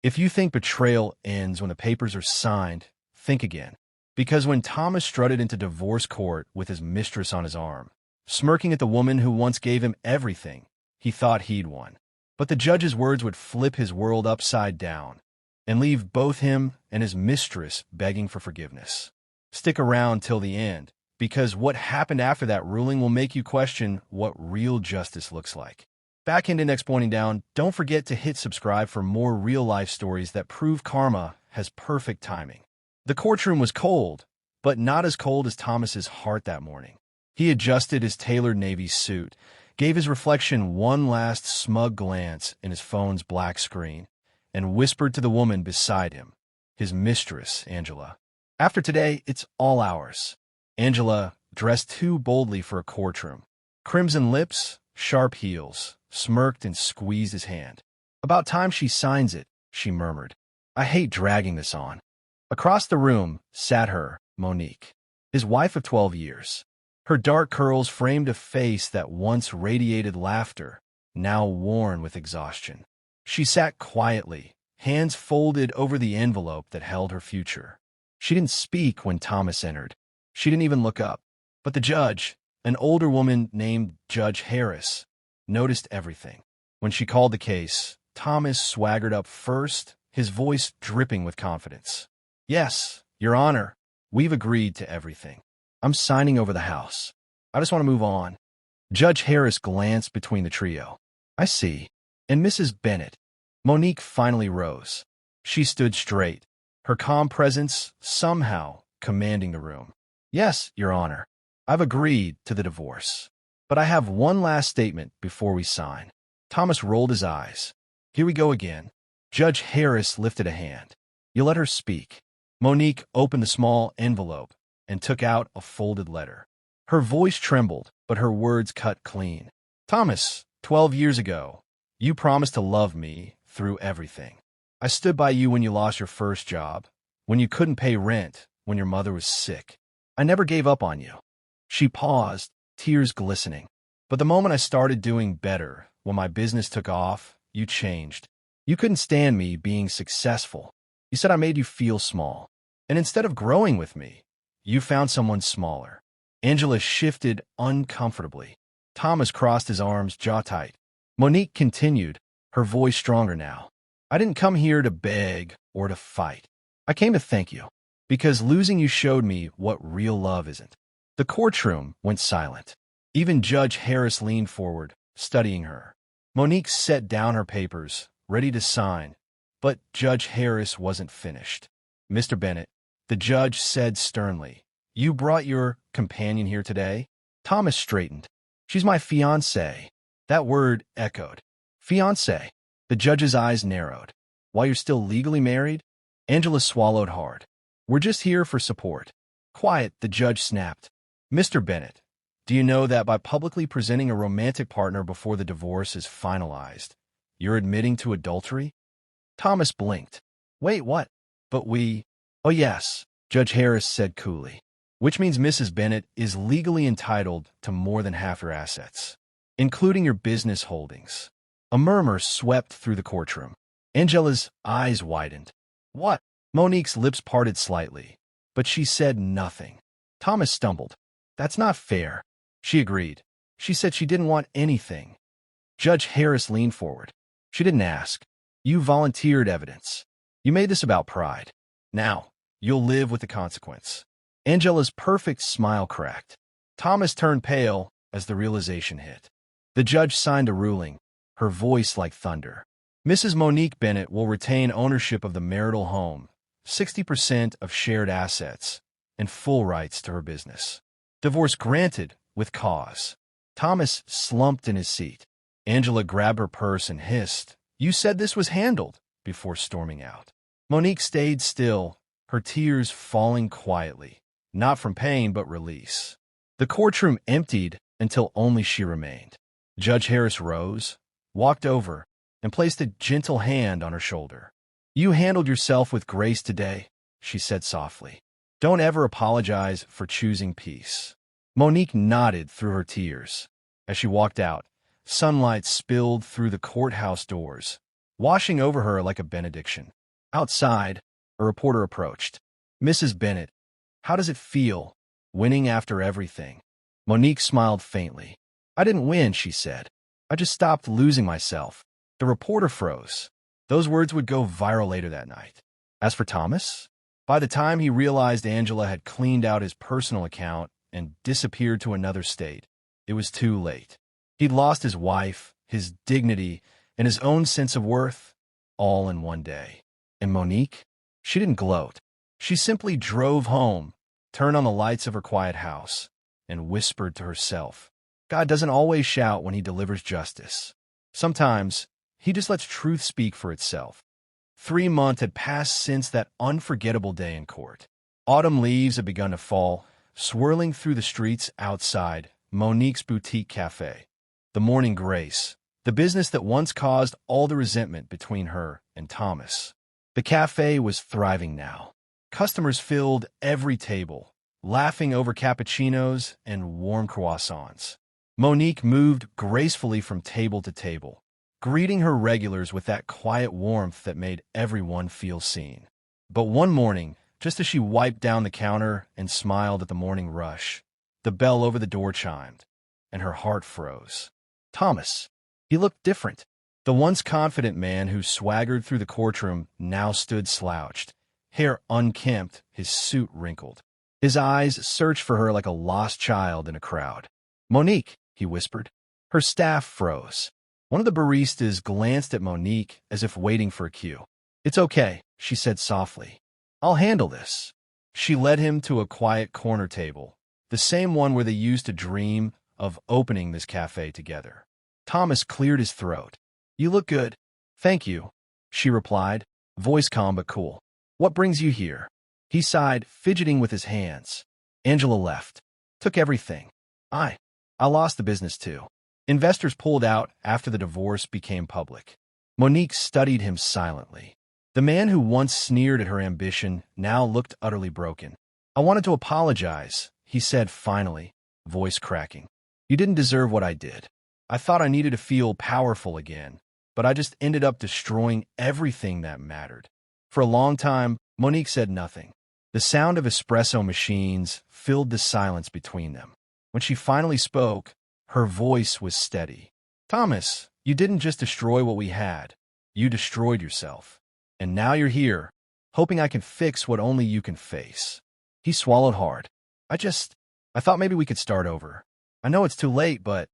If you think betrayal ends when the papers are signed, think again. Because when Thomas strutted into divorce court with his mistress on his arm, smirking at the woman who once gave him everything, he thought he'd won. But the judge's words would flip his world upside down and leave both him and his mistress begging for forgiveness. Stick around till the end, because what happened after that ruling will make you question what real justice looks like. Back into Next Pointing Down, don't forget to hit subscribe for more real-life stories that prove karma has perfect timing. The courtroom was cold, but not as cold as Thomas's heart that morning. He adjusted his tailored navy suit, gave his reflection one last smug glance in his phone's black screen, and whispered to the woman beside him, his mistress, Angela. After today, it's all ours. Angela, dressed too boldly for a courtroom. Crimson lips, sharp heels, smirked and squeezed his hand. About time she signs it, she murmured. I hate dragging this on. Across the room sat her, Monique, his wife of 12 years. Her dark curls framed a face that once radiated laughter, now worn with exhaustion. She sat quietly, hands folded over the envelope that held her future. She didn't speak when Thomas entered. She didn't even look up. But the judge, an older woman named Judge Harris, noticed everything. When she called the case, Thomas swaggered up first, his voice dripping with confidence. Yes, Your Honor, we've agreed to everything. I'm signing over the house. I just want to move on. Judge Harris glanced between the trio. I see. And Mrs. Bennet. Monique finally rose. She stood straight, her calm presence somehow commanding the room. Yes, Your Honor, I've agreed to the divorce. But I have one last statement before we sign. Thomas rolled his eyes. Here we go again. Judge Harris lifted a hand. You let her speak. Monique opened the small envelope and took out a folded letter. Her voice trembled, but her words cut clean. Thomas, 12 years ago, you promised to love me through everything. I stood by you when you lost your first job, when you couldn't pay rent, when your mother was sick. I never gave up on you. She paused, tears glistening. But the moment I started doing better, when my business took off, you changed. You couldn't stand me being successful. You said I made you feel small. And instead of growing with me, you found someone smaller. Angela shifted uncomfortably. Thomas crossed his arms, jaw tight. Monique continued, her voice stronger now. I didn't come here to beg or to fight. I came to thank you, because losing you showed me what real love isn't. The courtroom went silent. Even Judge Harris leaned forward, studying her. Monique set down her papers, ready to sign, but Judge Harris wasn't finished. Mr. Bennet, the judge said sternly, you brought your companion here today? Thomas straightened. She's my fiancée. That word echoed. Fiancé. The judge's eyes narrowed. While you're still legally married? Angela swallowed hard. We're just here for support. Quiet, the judge snapped. Mr. Bennet, do you know that by publicly presenting a romantic partner before the divorce is finalized, you're admitting to adultery? Thomas blinked. Wait, what? But we... Oh, yes, Judge Harris said coolly. Which means Mrs. Bennet is legally entitled to more than half your assets, including your business holdings. A murmur swept through the courtroom. Angela's eyes widened. What? Monique's lips parted slightly, but she said nothing. Thomas stumbled. That's not fair. She agreed. She said she didn't want anything. Judge Harris leaned forward. She didn't ask. You volunteered evidence. You made this about pride. Now, you'll live with the consequence. Angela's perfect smile cracked. Thomas turned pale as the realization hit. The judge signed a ruling, her voice like thunder. Mrs. Monique Bennet will retain ownership of the marital home, 60% of shared assets, and full rights to her business. Divorce granted with cause. Thomas slumped in his seat. Angela grabbed her purse and hissed, You said this was handled, before storming out. Monique stayed still, her tears falling quietly, not from pain but release. The courtroom emptied until only she remained. Judge Harris rose, walked over, and placed a gentle hand on her shoulder. You handled yourself with grace today, she said softly. Don't ever apologize for choosing peace. Monique nodded through her tears. As she walked out, sunlight spilled through the courthouse doors, washing over her like a benediction. Outside, a reporter approached. "Mrs. Bennet, how does it feel, winning after everything?" Monique smiled faintly. "I didn't win," she said. "I just stopped losing myself." The reporter froze. Those words would go viral later that night. As for Thomas, by the time he realized Angela had cleaned out his personal account and disappeared to another state, it was too late. He'd lost his wife, his dignity, and his own sense of worth, all in one day. And Monique? She didn't gloat. She simply drove home, turned on the lights of her quiet house, and whispered to herself, "God doesn't always shout when he delivers justice. Sometimes, he just lets truth speak for itself." 3 months had passed since that unforgettable day in court. Autumn leaves had begun to fall, swirling through the streets outside Monique's boutique cafe. The Morning Grace, the business that once caused all the resentment between her and Thomas. The cafe was thriving now. Customers filled every table, laughing over cappuccinos and warm croissants. Monique moved gracefully from table to table, greeting her regulars with that quiet warmth that made everyone feel seen. But one morning, just as she wiped down the counter and smiled at the morning rush, the bell over the door chimed, and her heart froze. Thomas. He looked different. The once confident man who swaggered through the courtroom now stood slouched, hair unkempt, his suit wrinkled. His eyes searched for her like a lost child in a crowd. "Monique," he whispered. Her staff froze. One of the baristas glanced at Monique as if waiting for a cue. "It's okay," she said softly. "I'll handle this." She led him to a quiet corner table, the same one where they used to dream of opening this cafe together. Thomas cleared his throat. "You look good." "Thank you," she replied, voice calm but cool. "What brings you here?" He sighed, fidgeting with his hands. "Angela left. Took everything. I lost the business too. Investors pulled out after the divorce became public." Monique studied him silently. The man who once sneered at her ambition now looked utterly broken. "I wanted to apologize," he said finally, voice cracking. "You didn't deserve what I did. I thought I needed to feel powerful again, but I just ended up destroying everything that mattered." For a long time, Monique said nothing. The sound of espresso machines filled the silence between them. When she finally spoke, her voice was steady. "Thomas, you didn't just destroy what we had. You destroyed yourself. And now you're here, hoping I can fix what only you can face." He swallowed hard. I thought maybe we could start over. I know it's too late, but..."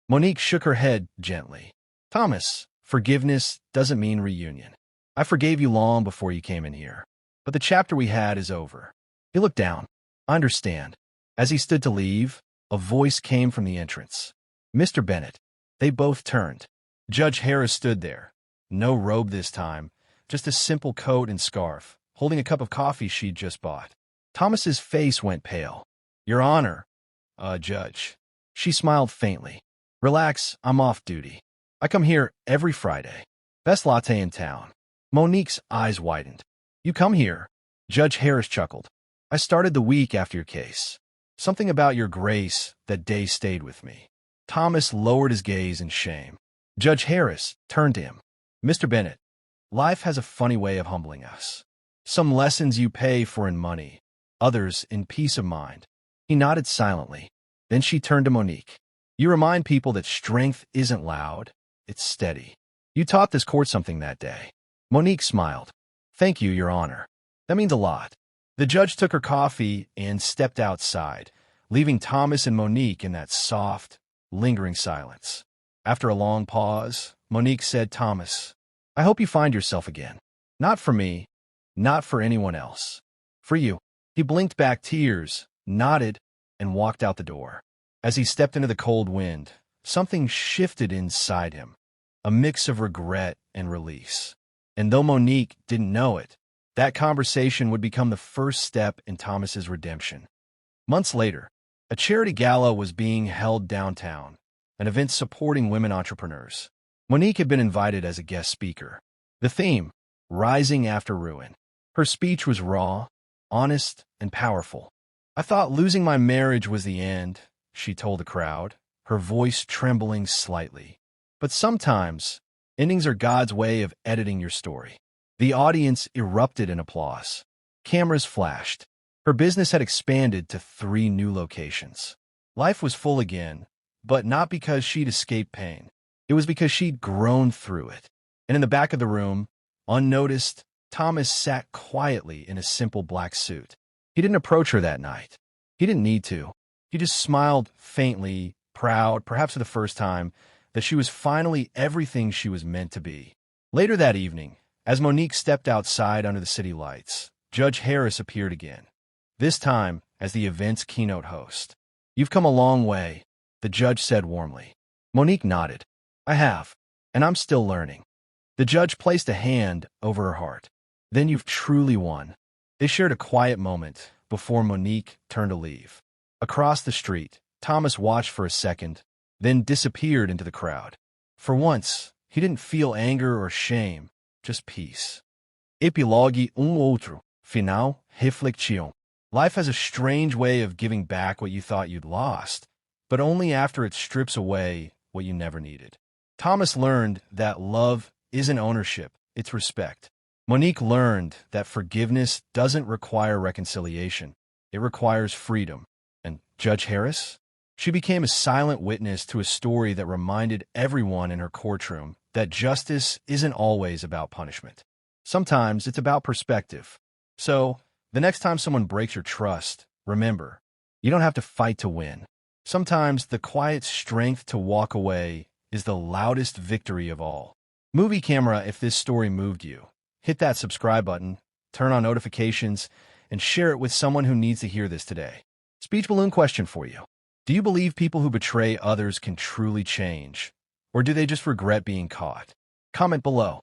Monique shook her head gently. "Thomas, forgiveness doesn't mean reunion. I forgave you long before you came in here. But the chapter we had is over." He looked down. "I understand." As he stood to leave, a voice came from the entrance. "Mr. Bennet." They both turned. Judge Harris stood there. No robe this time, just a simple coat and scarf, holding a cup of coffee she'd just bought. Thomas's face went pale. "Your Honor, Judge." She smiled faintly. "Relax, I'm off duty. I come here every Friday. Best latte in town." Monique's eyes widened. "You come here?" Judge Harris chuckled. "I started the week after your case. Something about your grace that day stayed with me." Thomas lowered his gaze in shame. Judge Harris turned to him. "Mr. Bennet, life has a funny way of humbling us. Some lessons you pay for in money, others in peace of mind." He nodded silently. Then she turned to Monique. "You remind people that strength isn't loud, it's steady. You taught this court something that day." Monique smiled. "Thank you, Your Honor. That means a lot." The judge took her coffee and stepped outside, leaving Thomas and Monique in that soft, lingering silence. After a long pause, Monique said, "Thomas, I hope you find yourself again. Not for me, not for anyone else. For you." He blinked back tears, nodded, and walked out the door. As he stepped into the cold wind, something shifted inside him, a mix of regret and release. And though Monique didn't know it, that conversation would become the first step in Thomas's redemption. Months later, a charity gala was being held downtown, an event supporting women entrepreneurs. Monique had been invited as a guest speaker. The theme, Rising After Ruin. Her speech was raw, honest, and powerful. "I thought losing my marriage was the end," she told the crowd, her voice trembling slightly. "But sometimes, Endings are God's way of editing your story. The audience erupted in applause. Cameras flashed. Her business had expanded to 3 new locations. Life was full again, but not because she'd escaped pain. It was because she'd grown through it. And in the back of the room, unnoticed, Thomas sat quietly in a simple black suit. He didn't approach her that night. He didn't need to. He just smiled faintly, proud, perhaps for the first time, that she was finally everything she was meant to be. Later that evening, as Monique stepped outside under the city lights, Judge Harris appeared again, this time as the event's keynote host. "You've come a long way," the judge said warmly. Monique nodded. "I have, and I'm still learning." The judge placed a hand over her heart. "Then you've truly won." They shared a quiet moment before Monique turned to leave. Across the street, Thomas watched for a second, then disappeared into the crowd. For once, he didn't feel anger or shame, just peace. Epilogue outro. Final. Reflexion. Life has a strange way of giving back what you thought you'd lost, but only after it strips away what you never needed. Thomas learned that love isn't ownership, it's respect. Monique learned that forgiveness doesn't require reconciliation, it requires freedom. And Judge Harris? She became a silent witness to a story that reminded everyone in her courtroom that justice isn't always about punishment. Sometimes it's about perspective. So, the next time someone breaks your trust, remember, you don't have to fight to win. Sometimes the quiet strength to walk away is the loudest victory of all. Movie Camera, if this story moved you, hit that subscribe button, turn on notifications, and share it with someone who needs to hear this today. Speech balloon question for you. Do you believe people who betray others can truly change? Or do they just regret being caught? Comment below.